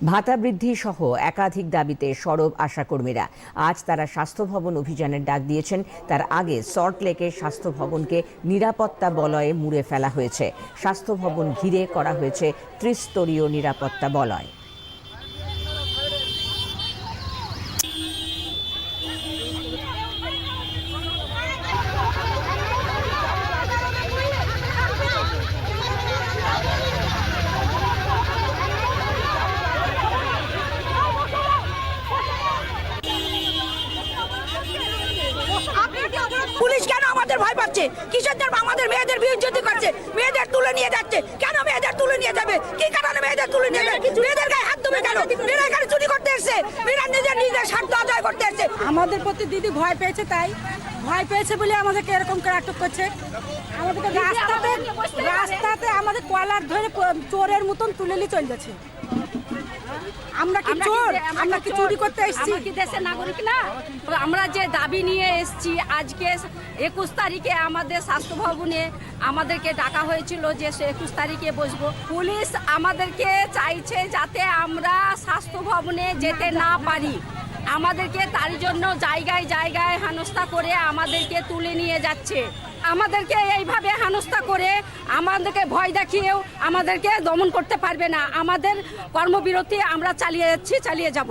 ভাতা বৃদ্ধি সহ একাধিক দাবিতে সরব আশাকর্মীরা। আজ তারা স্বাস্থ্য ভবন অভিযানের ডাক দিয়েছেন। তার আগে সল্টলেকের স্বাস্থ্য ভবনকে নিরাপত্তা বলয়ে মুড়ে ফেলা হয়েছে। স্বাস্থ্য ভবন ঘিরে করা হয়েছে ত্রিস্তরীয় নিরাপত্তা বলয়। পুলিশ কেন আমাদের ভয় পাচ্ছে? কিসের জন্য আমাদের মেয়েদের বিরুদ্ধে করছে? মেয়েদের তুলে নিয়ে যাচ্ছে কেন? মেয়েদের তুলে নিয়ে যাবে কি কারণে? মেয়েদের তুলে নিয়ে যাবে, মেয়েদের গায়ে হাত দেবে কেন? মেয়েরা এখানে চুরি করতে এসছে, মেয়েরা নিজের স্বার্থ আদায় করতে এসছে। আমাদের প্রতি দিদি ভয় পেয়েছে, তাই ভয় পেয়েছে বলে আমাদেরকে এরকম করে আটক করছে। আমাদেরকে রাস্তাতে আমাদের কলার ধরে চোরের মতন তুলে নিয়ে চলে যাচ্ছে। আমরা কি চোর? আমরা কি চুরি করতে এসেছি? কি দেশের নাগরিক না? আমরা যে দাবি নিয়ে এসেছি, আজকে 21 তারিখে আমাদের স্বাস্থ্য ভবনে আমাদেরকে ডাকা হয়েছিল যে 21 তারিখে বসবো। পুলিশ আমাদেরকে চাইছে যাতে আমরা স্বাস্থ্য ভবনে যেতে না পারি। আমাদেরকে তার জন্য জায়গায় জায়গায় হেনস্থা করে আমাদেরকে তুলে নিয়ে যাচ্ছে। আমাদেরকে এইভাবে হেনস্থা করে আমাদেরকে ভয় দেখিয়েও আমাদেরকে দমন করতে পারবে না। আমাদের কর্মবিরতি আমরা চালিয়ে যাচ্ছি, চালিয়ে যাব।